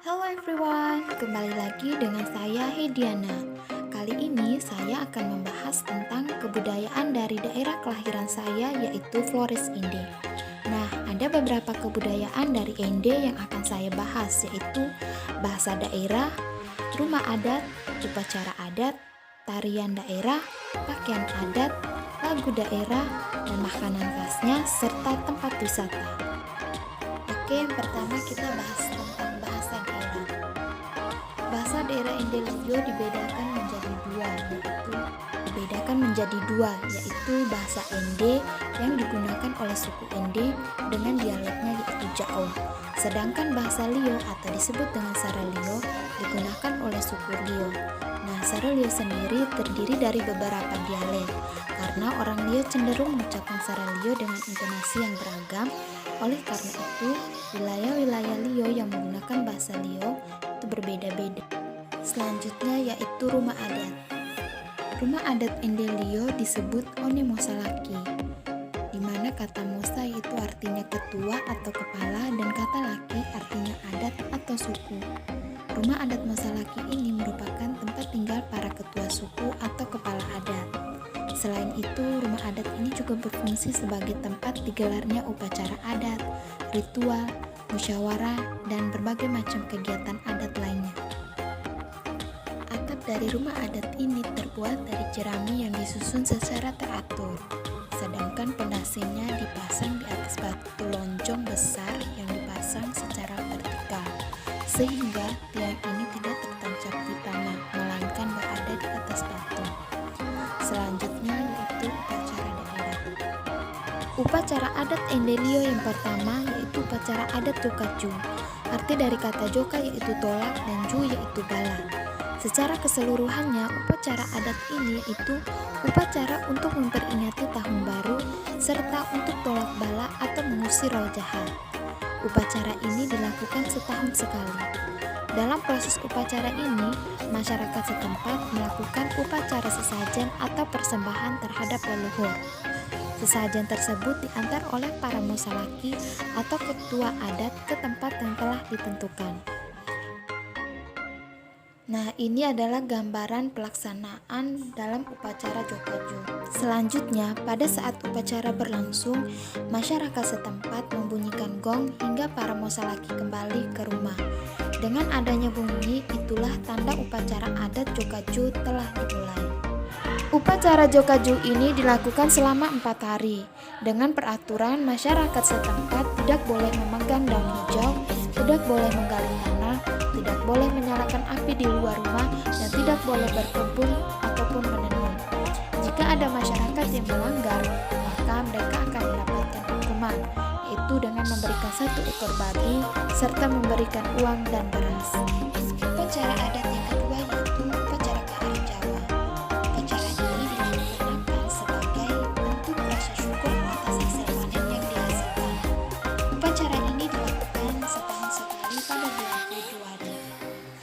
Halo everyone, kembali lagi dengan saya Hediana. Kali ini saya akan membahas tentang kebudayaan dari daerah kelahiran saya yaitu Flores Inde. Nah, ada beberapa kebudayaan dari Inde yang akan saya bahas yaitu bahasa daerah, rumah adat, upacara adat, tarian daerah, pakaian adat, lagu daerah, dan makanan khasnya serta tempat wisata. Oke, yang pertama kita bahas tentang bahasa daerah. Bahasa daerah Indelio dibedakan menjadi dua, yaitu bahasa Ende yang digunakan oleh suku Ende dengan dialeknya yaitu Jawa. Sedangkan bahasa Lio atau disebut dengan Sara Lio digunakan oleh suku Lio. Nah, Sara Lio sendiri terdiri dari beberapa dialek, karena orang Lio cenderung mengucapkan Sara Lio dengan intonasi yang beragam. Oleh karena itu, wilayah-wilayah Lio yang menggunakan bahasa Lio itu berbeda-beda. Selanjutnya yaitu rumah adat. Rumah adat Ende Lio disebut One Mosalaki, di mana kata Mosa itu artinya ketua atau kepala dan kata laki artinya adat atau suku. Rumah adat Mosalaki ini merupakan tempat tinggal para ketua suku atau kepala adat. Selain itu, rumah adat ini juga berfungsi sebagai tempat digelarnya upacara adat, ritual, musyawarah, dan berbagai macam kegiatan adat lainnya. Atap dari rumah adat ini terbuat dari jerami yang disusun secara teratur, sedangkan pondasinya dipasang di atas batu lonjong besar yang dipasang secara vertikal, sehingga tiang ini tidak tertancap di tanah, melainkan berada di atas batu. Selanjutnya yaitu upacara daerah. Upacara adat Ende Lio yang pertama yaitu upacara adat Jokaju. Arti dari kata joka yaitu tolak dan ju yaitu bala. Secara keseluruhannya, upacara adat ini yaitu upacara untuk memperingati tahun baru serta untuk tolak bala atau mengusir roh jahat. Upacara ini dilakukan setahun sekali. Dalam proses upacara ini, masyarakat setempat melakukan upacara sesajen atau persembahan terhadap leluhur. Sesajen tersebut diantar oleh para mosalaki atau ketua adat ke tempat yang telah ditentukan. Nah, ini adalah gambaran pelaksanaan dalam upacara Jokaju. Selanjutnya, pada saat upacara berlangsung, masyarakat setempat membunyikan gong hingga para mosalaki kembali ke rumah. Dengan adanya bunyi, itulah tanda upacara adat Jokaju telah dimulai. Upacara Jokaju ini dilakukan selama 4 hari. Dengan peraturan, masyarakat setempat tidak boleh memegang daun hijau, tidak boleh menggali tanah, tidak boleh menyalakan api di luar rumah, dan tidak boleh berkebun ataupun menenun. Jika ada masyarakat yang melanggar, maka mereka akan mendapatkan hukuman, yaitu dengan memberikan 1 ekor babi, serta memberikan uang dan beras. Upacara adat yang kedua yaitu upacara Keari Jawa. Upacara ini dilakukan sebagai bentuk rasa syukur atas hasil panen yang dihasilkan. Upacara ini dilakukan setahun sekali pada bulan Februari.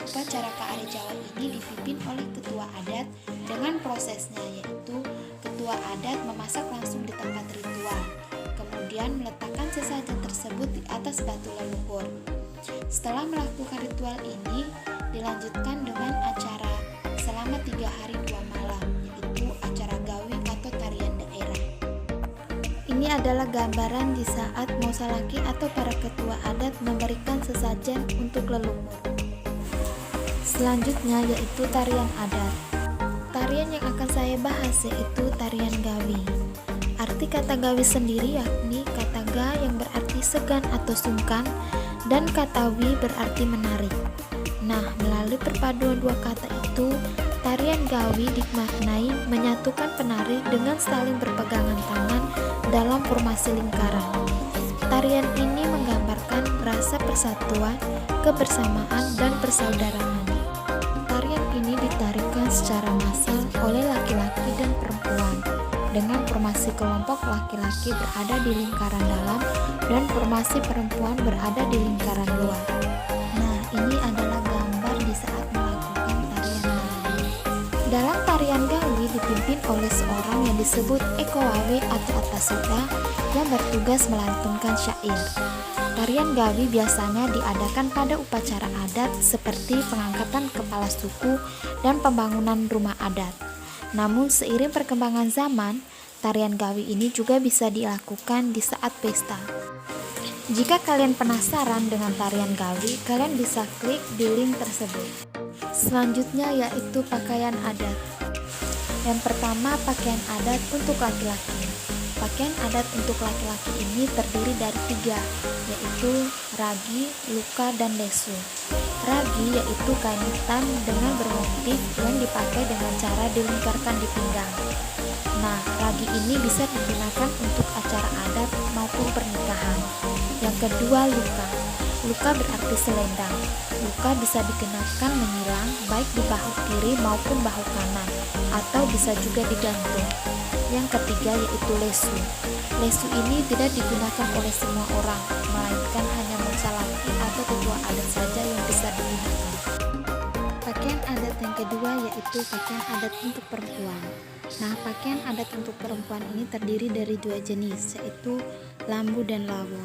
Upacara Keari Jawa ini dipimpin oleh ketua adat dengan prosesnya yaitu ketua adat memasak langsung di tempat ritual, kemudian meletakkan sesajen tersebut di atas batu leluhur. Setelah melakukan ritual ini, dilanjutkan dengan acara selama 3 hari 2 malam, yaitu acara gawi atau tarian daerah. Ini adalah gambaran di saat mosalaki atau para ketua adat memberikan sesajen untuk leluhur. Selanjutnya yaitu tarian adat. Tarian yang akan saya bahas yaitu tarian gawi. Arti kata gawi sendiri yakni kata ga yang berarti segan atau sungkan dan kata wi berarti menarik. Nah, melalui perpaduan dua kata itu, tarian gawi dimaknai menyatukan penari dengan saling berpegangan tangan dalam formasi lingkaran. Tarian ini menggambarkan rasa persatuan, kebersamaan, dan persaudaraan. Tarian ini ditarikan secara massal oleh laki-laki dan perempuan, dengan formasi kelompok laki-laki berada di lingkaran dalam dan formasi perempuan berada di lingkaran luar. Nah, ini adalah gambar di saat melakukan tarian gawi. Dalam tarian gawi dipimpin oleh seorang yang disebut Eko Wawe atau Atasida yang bertugas melantunkan syair. Tarian Gawi biasanya diadakan pada upacara adat seperti pengangkatan kepala suku dan pembangunan rumah adat. Namun seiring perkembangan zaman, tarian Gawi ini juga bisa dilakukan di saat pesta. Jika kalian penasaran dengan tarian Gawi, kalian bisa klik di link tersebut. Selanjutnya yaitu pakaian adat. Yang pertama, pakaian adat untuk laki-laki. Pakaian adat untuk laki-laki ini terdiri dari 3, yaitu ragi, luka, dan lesu. Ragi yaitu kain hitam dengan bermotif yang dipakai dengan cara dilingkarkan di pinggang. Nah, ragi ini bisa digunakan untuk acara adat maupun pernikahan. Yang kedua, luka. Luka berarti selendang. Luka bisa dikenakan menyilang baik di bahu kiri maupun bahu kanan, atau bisa juga digantung. Yang ketiga yaitu lesu. Lesu ini tidak digunakan oleh semua orang, melainkan hanya mangsa laki atau tetua adat saja yang bisa digunakan. Pakaian adat yang kedua yaitu pakaian adat untuk perempuan. Nah, pakaian adat untuk perempuan ini terdiri dari 2 jenis, yaitu lambu dan lawo.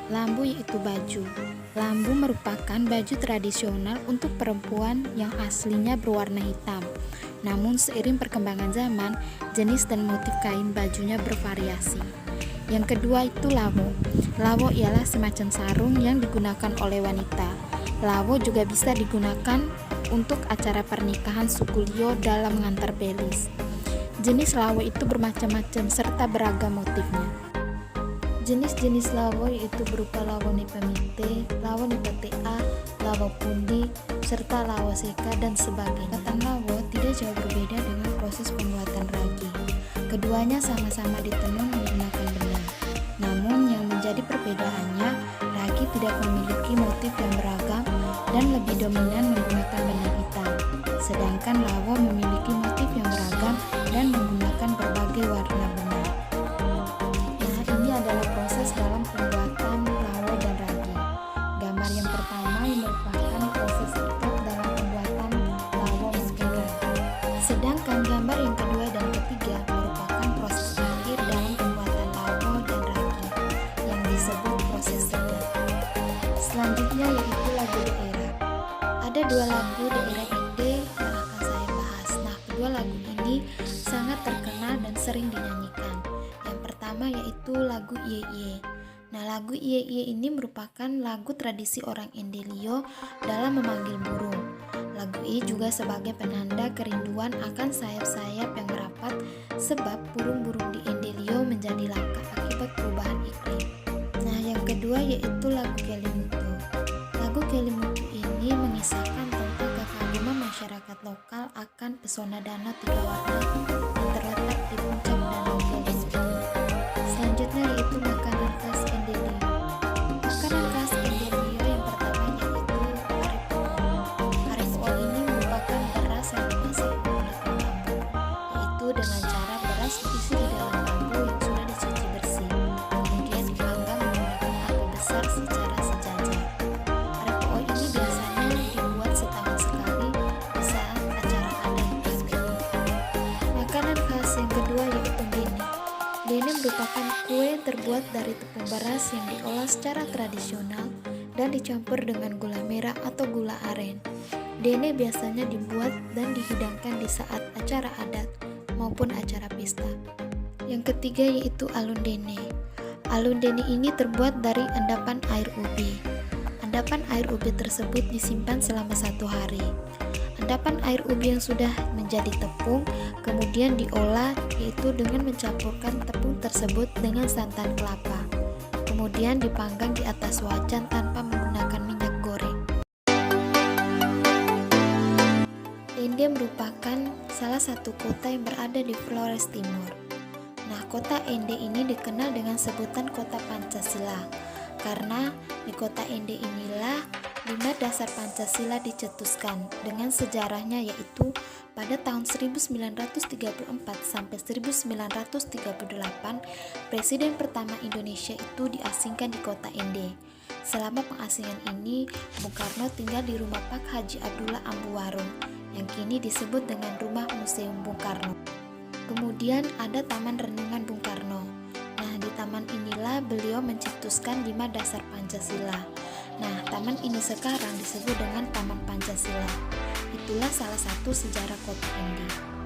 Lambu yaitu baju. Lambu merupakan baju tradisional untuk perempuan yang aslinya berwarna hitam. Namun seiring perkembangan zaman, jenis dan motif kain bajunya bervariasi. Yang kedua itu lawo. Lawo ialah semacam sarung yang digunakan oleh wanita. Lawo juga bisa digunakan untuk acara pernikahan suku Lio dalam mengantar belis. Jenis lawo itu bermacam-macam serta beragam motifnya. Jenis-jenis lawo yaitu berupa lawo nipemite, lawo nipetea, lawo pundi, serta lawo seka dan sebagainya. Batang lawo tidak jauh berbeda dengan proses pembuatan ragi. Keduanya sama-sama ditenun menggunakan benang. Namun yang menjadi perbedaannya, ragi tidak memiliki motif yang beragam dan lebih dominan menggunakan benang hitam. Sedangkan lawo memiliki motif yang beragam dan menggunakan berbagai warna benang. Ini adalah proses dalam pembuatan lawo dan ragi. Gambar yang pertama merupakan proses ikat dalam pembuatan lawo maupun ragi. Sedangkan gambar yang kedua dan ketiga merupakan proses akhir dalam pembuatan lawo dan ragi yang disebut proses sedat. Selanjutnya yaitu lagu daerah. Ada 2 lagu daerah Ende yang akan saya bahas. Nah, kedua lagu ini sangat terkenal dan sering dinyanyikan. Yang pertama yaitu lagu Iye Iye. Nah, lagu Iye Iye ini merupakan lagu tradisi orang Ende Lio dalam memanggil burung. Lagu ini juga sebagai penanda kerinduan akan sayap-sayap yang merapat sebab burung-burung di Ende Lio menjadi langka akibat perubahan iklim. Nah, yang kedua yaitu lagu Kelimutu. Lagu Kelimutu ini mengisahkan tentang kekaguman masyarakat lokal akan pesona danau 3 warna yang terletak di puncak danau Kelimutu. Selanjutnya yaitu makanan khas Ende Lio. Makanan khas Ende Lio yang pertama yaitu arepo. Arepo ini merupakan beras yang dimasak menggunakan bambu, yaitu dengan cara beras diisi di dalam bambu yang sudah dicuci bersih, kemudian dipanggang menggunakan api besar secara sejajar. Arepo ini biasanya dibuat setahun sekali di saat acara adat Bali. Makanan khas yang kedua yaitu dene. Dene merupakan kue yang terbuat dari tepung beras yang diolah secara tradisional dan dicampur dengan gula merah atau gula aren. Dene biasanya dibuat dan dihidangkan di saat acara adat maupun acara pesta. Yang ketiga yaitu alun dene. Alun dene ini terbuat dari endapan air ubi. Endapan air ubi tersebut disimpan selama 1 hari. Endapan air ubi yang sudah menjadi tepung kemudian diolah, yaitu dengan mencampurkan tepung tersebut dengan santan kelapa. Kemudian dipanggang di atas wajan tanpa menggunakan minyak goreng. Ende merupakan salah satu kota yang berada di Flores Timur. Nah, kota Ende ini dikenal dengan sebutan kota Pancasila karena di kota Ende inilah 5 dasar Pancasila dicetuskan dengan sejarahnya, yaitu pada tahun 1934 sampai 1938 Presiden pertama Indonesia itu diasingkan di kota Ende. Selama pengasingan ini, Bung Karno tinggal di rumah Pak Haji Abdullah Ambuwarung yang kini disebut dengan Rumah Museum Bung Karno. Kemudian ada Taman Renungan Bung Karno. Nah, di taman inilah beliau mencetuskan 5 dasar Pancasila. Nah, taman ini sekarang disebut dengan Taman Pancasila. Itulah salah satu sejarah Kota Ende.